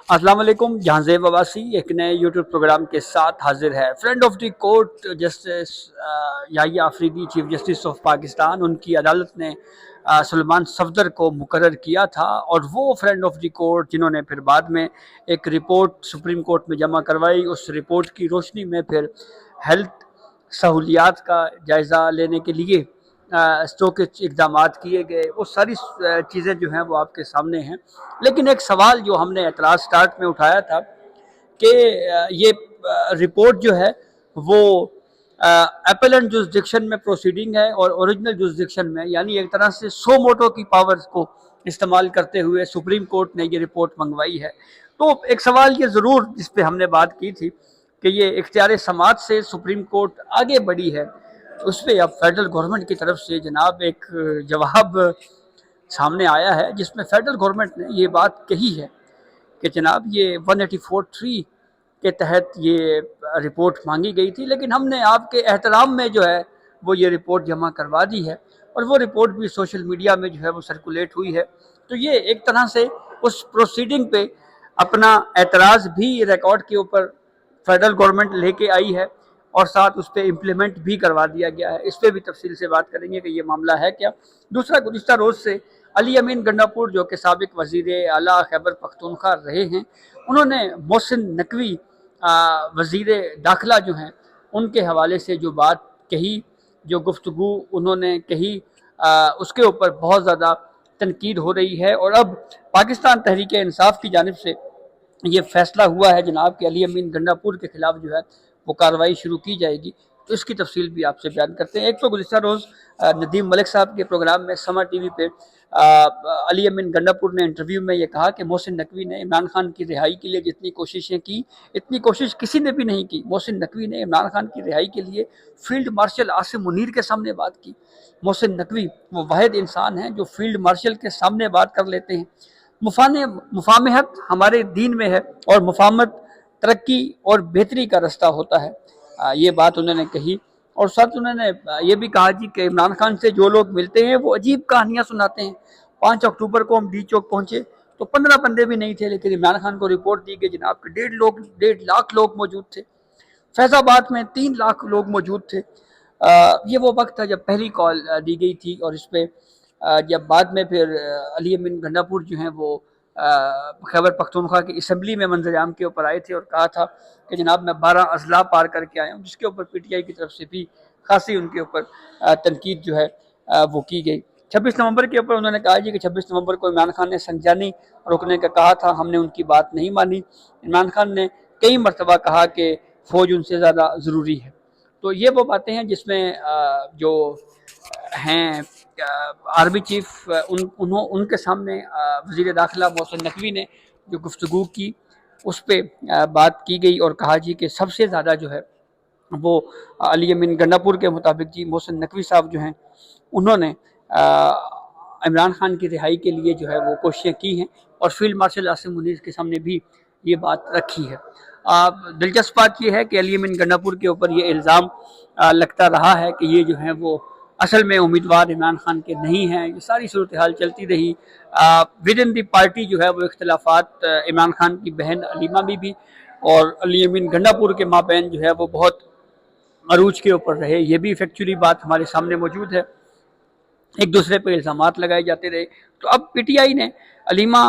अस्सलाम वालेकुम। जहांज़ेब अब्बासी एक नए यूट्यूब प्रोग्राम के साथ हाजिर है। Friend of the court justice Yahya Afridi, chief justice of Pakistan, उनकी अदालत ने सुलेमान सफदर को मुकर्रर किया था और वो फ्रेंड ऑफ द कोर्ट जिन्होंने फिर बाद में एक रिपोर्ट सुप्रीम कोर्ट में जमा करवाई, उस रिपोर्ट की रोशनी में फिर हेल्थ सहूलियात का जायज़ा लेने के लिए स्टोक इकदाम किए गए। वो सारी चीज़ें जो हैं वो आपके सामने हैं। लेकिन एक सवाल जो हमने एतराज़ स्टार्ट में उठाया था कि ये रिपोर्ट जो है वो एपेलेंट जुरिसडिक्शन में प्रोसीडिंग है और ओरिजिनल जुरिसडिक्शन में, यानी एक तरह से सो मोटो की पावर्स को इस्तेमाल करते हुए सुप्रीम कोर्ट ने ये रिपोर्ट मंगवाई है। तो एक सवाल ये ज़रूर जिस पे हमने बात की थी कि ये इख्तियार समाज से सुप्रीम कोर्ट आगे बढ़ी है, उस पर अब फेडरल गवर्नमेंट की तरफ से जनाब एक जवाब सामने आया है जिसमें फेडरल गवर्नमेंट ने ये बात कही है कि जनाब ये 184(3) के तहत ये रिपोर्ट मांगी गई थी, लेकिन हमने आपके एहतराम में जो है वो ये रिपोर्ट जमा करवा दी है और वो रिपोर्ट भी सोशल मीडिया में जो है वो सर्कुलेट हुई है। तो ये एक तरह से उस प्रोसीडिंग पे अपना एतराज़ भी रिकॉर्ड के ऊपर फेडरल गवर्नमेंट लेके आई है और साथ उस पर इम्प्लीमेंट भी करवा दिया गया है। इस पर भी तफसील से बात करेंगे कि ये मामला है क्या। दूसरा, गुज़िश्ता रोज़ से अली अमीन गंडापुर जो कि साबिक वज़ीर आला खैबर पख्तूनख्वा रहे हैं, उन्होंने मोहसिन नकवी वज़ीर दाखिला जो हैं उनके हवाले से जो बात कही, जो गुफ्तगू उन्होंने कही, उसके ऊपर बहुत ज़्यादा तनकीद हो रही है और अब पाकिस्तान तहरीक इंसाफ की जानिब से ये फैसला हुआ है जनाब कि अली अमीन गंडापुर के खिलाफ जो है वो कार्रवाई शुरू की जाएगी। तो इसकी तफसील भी आपसे बयान करते हैं। एक तो गुज़िश्ता रोज़ नदीम मलिक साहब के प्रोग्राम में समा टीवी पे अली अमीन गंडापुर ने इंटरव्यू में ये कहा कि मोहसिन नकवी ने इमरान खान की रिहाई के लिए जितनी कोशिशें की, इतनी कोशिश किसी ने भी नहीं की। मोहसिन नकवी ने इमरान खान की रिहाई के लिए फील्ड मार्शल आसिम मुनीर के सामने बात की। मोहसिन नकवी वो वाहिद इंसान हैं जो फील्ड मार्शल के सामने बात कर लेते हैं। मुफाहमत हमारे दीन में है और मुफाहमत तरक्की और बेहतरी का रास्ता होता है। ये बात उन्होंने कही और साथ उन्होंने ये भी कहा जी कि इमरान खान से जो लोग मिलते हैं वो अजीब कहानियाँ सुनाते हैं। 5 अक्टूबर को हम डी चौक पहुँचे तो 15 बंदे भी नहीं थे, लेकिन इमरान खान को रिपोर्ट दी गई जनाब के 1.5 लाख लोग मौजूद थे। फैज़ाबाद में 3 लाख लोग मौजूद थे। ये वो वक्त था जब पहली कॉल दी गई थी और इस पर जब बाद में फिर अली अमीन गंडापुर जो हैं वो खैबर पख्तूनख्वा की असम्बली में मंजर-ए-आम के ऊपर आए थे और कहा था कि जनाब मैं 12 अजला पार करके आया हूँ, जिसके ऊपर पीटीआई की तरफ से भी खासी उनके ऊपर तनकीद जो है वो की गई। 26 नवंबर के ऊपर उन्होंने कहा जी कि 26 नवंबर को इमरान खान ने संजानी रोकने का कहा था, हमने उनकी बात नहीं मानी। इमरान खान ने कई मरतबा कहा कि फ़ौज उनसे ज़्यादा ज़रूरी है। तो ये वो बातें हैं जिसमें जो हैं आर्मी चीफ उनके सामने वज़ीर दाखिला मोहसिन नकवी ने जो गुफ्तगू की उस पर बात की गई और कहा जी कि सबसे ज़्यादा जो है वो अली अमीन गंडापुर के मुताबिक जी मोहसिन नकवी साहब जो हैं उन्होंने इमरान खान की रिहाई के लिए जो है वो कोशिशें की हैं और फील्ड मार्शल आसिम मुनीर के सामने भी ये बात रखी है। दिलचस्प बात यह है कि अली अमीन गंडापुर के ऊपर ये इल्ज़ाम लगता रहा है कि ये जो है वो असल में उम्मीदवार इमरान खान के नहीं हैं। ये सारी सूरत हाल चलती रही। विद इन दी पार्टी जो है वो इख्तलाफात इमरान खान की बहन अलीमा भी और अली अमीन गंडापुर के माँ बहन जो है वो बहुत अरूज के ऊपर रहे। ये भी फैक्चुअली बात हमारे सामने मौजूद है। एक दूसरे पर इल्ज़ामात लगाए जाते रहे। तो अब पीटीआई ने अलीमा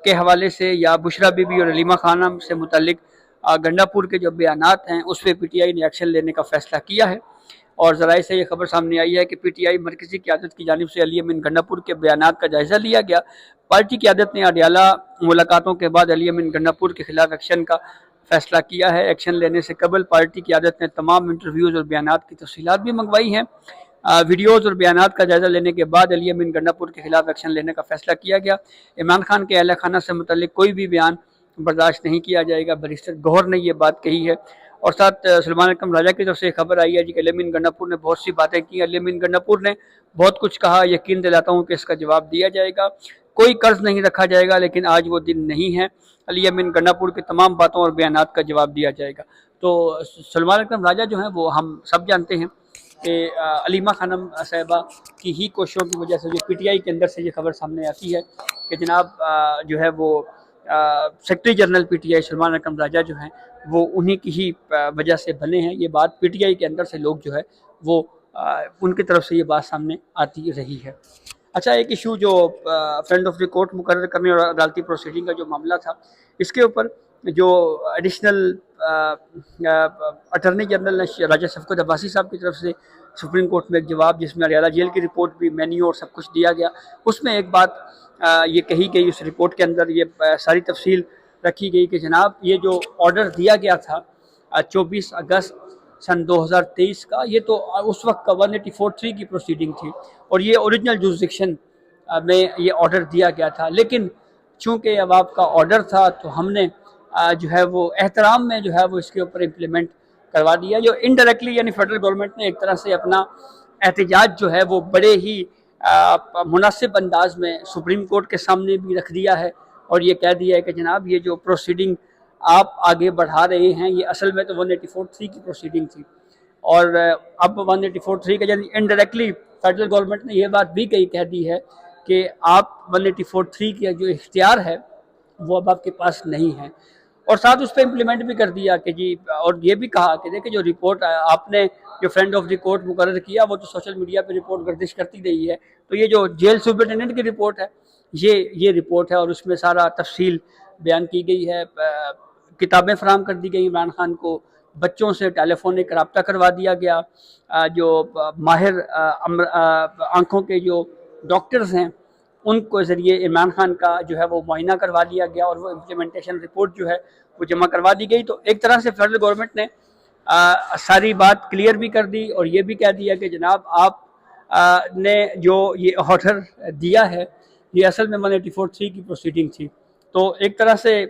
के हवाले से या बुशरा बीबी और अलीमा खानम से मुतल्लिक गंडापुर के जो बयानात हैं उस पर पीटीआई ने एक्शन लेने का फ़ैसला किया है और ज़राए से ये खबर सामने आई है कि पीटीआई मरकज़ी क़यादत की जानिब से अली अमीन गंडापुर के बयानात का जायज़ा लिया गया। पार्टी क़यादत ने अडियाला मुलाकातों के बाद अली अमीन गंडापुर के खिलाफ एक्शन का फ़ैसला किया है। एक्शन लेने से कबल पार्टी क़यादत ने तमाम इंटरव्यूज़ और बयानात की तफसीलात भी मंगवाई हैं। वीडियोज़ और बयानात का जायज़ा लेने के बाद अली अमीन गंडापुर के खिलाफ एक्शन लेने का फ़ैसला किया गया। इमरान खान के अहल खाना से मुतल्लिक कोई भी बयान बर्दाश्त नहीं किया जाएगा। बैरिस्टर गौहर ने यह बात कही है और साथ सलमान अकरम राजा की तरफ से खबर आई है जी कि अली अमीन गंडापुर ने बहुत सी बातें की। अली अमीन गंडापुर ने बहुत कुछ कहा, यकीन दिलाता हूँ कि इसका जवाब दिया जाएगा। कोई कर्ज नहीं रखा जाएगा, लेकिन आज वो दिन नहीं है। अली अमीन गंडापुर की तमाम बातों और बयानात का जवाब दिया जाएगा। तो सलमान अकरम राजा जो हैं वो हम सब जानते हैं कि अलीमा खानम साहिबा की ही कोशिशों की वजह से जो पीटीआई के अंदर से ये खबर सामने आती है कि जनाब जो है वो secretary general P T I Salman Akram Raja جو ہیں وہ انہی کی ہی وجہ سے بنے ہیں. یہ بات پی ٹی آئی کے اندر سے لوگ جو ہے وہ ان کی طرف سے یہ بات سامنے آتی رہی ہے. اچھا، ایک ایشو جو فرینڈ آف دی کورٹ مقرر کرنے اور عدالتی پروسیڈنگ کا جو معاملہ تھا، اس کے اوپر جو ایڈیشنل اٹارنی جنرل راجہ شفقت عباسی صاحب کی طرف سے سپریم کورٹ میں ایک جواب، جس میں اڈیالہ جیل کی رپورٹ بھی، مینیو اور سب کچھ دیا گیا، اس میں ایک بات یہ کہی گئی، اس رپورٹ کے اندر یہ ساری تفصیل رکھی گئی کہ جناب یہ جو آرڈر دیا گیا تھا 24 اگست سن 2023 کا، یہ تو اس وقت کا 184(3) کی پروسیڈنگ تھی اور یہ اوریجنل جورسڈکشن میں یہ آرڈر دیا گیا تھا. لیکن چونکہ اب آپ کا آرڈر تھا تو ہم نے جو ہے وہ احترام میں جو ہے وہ اس کے اوپر امپلیمنٹ کروا دیا، جو انڈائریکٹلی یعنی فیڈرل گورنمنٹ نے ایک طرح سے اپنا احتجاج جو ہے وہ بڑے ہی مناسب انداز میں سپریم کورٹ کے سامنے بھی رکھ دیا ہے اور یہ کہہ دیا ہے کہ جناب یہ جو پروسیڈنگ آپ آگے بڑھا رہے ہیں یہ اصل میں تو 184(3) کی پروسیڈنگ تھی، اور اب 184(3) کا یعنی انڈائریکٹلی فیڈرل گورنمنٹ نے یہ بات بھی کہہ دی ہے کہ آپ 184(3) کا جو اختیار ہے وہ اب آپ کے پاس نہیں ہے. اور ساتھ اس پہ امپلیمنٹ بھی کر دیا کہ جی، اور یہ بھی کہا کہ دیکھیں جو رپورٹ آپ نے جو فرینڈ آف دی کورٹ مقرر کیا وہ تو سوشل میڈیا پہ رپورٹ گردش کرتی رہی ہے، تو یہ جو جیل سپرنٹینڈنٹ کی رپورٹ ہے یہ رپورٹ ہے اور اس میں سارا تفصیل بیان کی گئی ہے. کتابیں فراہم کر دی گئی عمران خان کو، بچوں سے ٹیلی فونک رابطہ کروا دیا گیا، جو ماہر آنکھوں کے جو ڈاکٹرز ہیں ان کو ذریعے عمران خان کا جو ہے وہ معائنہ کروا دیا گیا اور وہ امپلیمنٹیشن رپورٹ جو ہے وہ جمع کروا دی گئی. تو ایک طرح سے فیڈرل گورنمنٹ نے ساری بات کلیئر بھی کر دی اور یہ بھی کہہ دیا کہ جناب آپ نے جو یہ آرڈر دیا ہے یہ اصل میں 184(3) کی پروسیڈنگ تھی. تو ایک طرح سے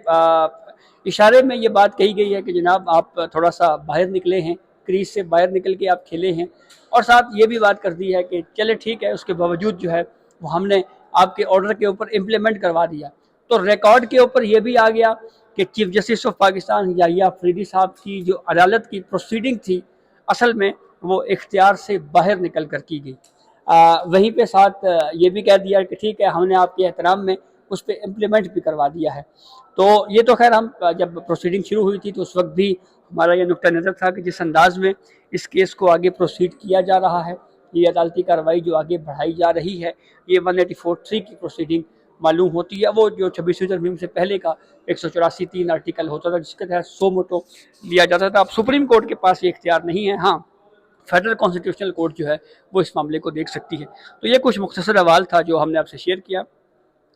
اشارے میں یہ بات کہی گئی ہے کہ جناب آپ تھوڑا سا باہر نکلے ہیں، کریز سے باہر نکل کے آپ کھیلے ہیں، اور ساتھ یہ بھی بات کر دی ہے کہ چلے ٹھیک ہے، اس کے باوجود جو ہے وہ ہم نے آپ کے آرڈر کے اوپر امپلیمنٹ کروا دیا. تو ریکارڈ کے اوپر یہ بھی آ گیا کہ چیف جسٹس آف پاکستان یحییٰ آفریدی صاحب کی جو عدالت کی پروسیڈنگ تھی اصل میں وہ اختیار سے باہر نکل کر کی گئی. وہیں پہ ساتھ یہ بھی کہہ دیا کہ ٹھیک ہے ہم نے آپ کے احترام میں اس پہ امپلیمنٹ بھی کروا دیا ہے. تو یہ تو خیر ہم جب پروسیڈنگ شروع ہوئی تھی تو اس وقت بھی ہمارا یہ نقطہ نظر تھا کہ جس انداز میں اس کیس کو آگے پروسیڈ کیا جا رہا ہے، یہ عدالتی کارروائی جو آگے بڑھائی جا رہی ہے، یہ 184(3) کی پروسیڈنگ معلوم ہوتی ہے. وہ جو 26 ترمیم سے پہلے کا 184(3) آرٹیکل ہوتا تھا جس کے تحت سو موٹو لیا جاتا تھا. اب سپریم کورٹ کے پاس یہ اختیار نہیں ہے، ہاں فیڈرل کانسٹیٹیوشنل کورٹ جو ہے وہ اس معاملے کو دیکھ سکتی ہے. تو یہ کچھ مختصر احوال تھا جو ہم نے آپ سے شیئر کیا.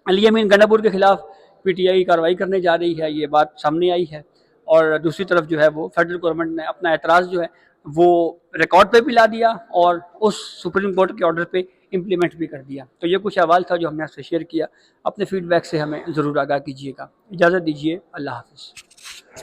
علی امین گنڈا پور کے خلاف پی ٹی آئی کارروائی کرنے جا رہی ہے، یہ بات سامنے آئی ہے، اور دوسری طرف جو ہے وہ فیڈرل گورنمنٹ نے اپنا اعتراض جو ہے وہ ریکارڈ پہ بھی لا دیا اور اس سپریم کورٹ کے آرڈر پہ امپلیمنٹ بھی کر دیا. تو یہ کچھ احوال تھا جو ہم نے آپ سے شیئر کیا. اپنے فیڈ بیک سے ہمیں ضرور آگاہ کیجیے گا. اجازت دیجیے، اللہ حافظ.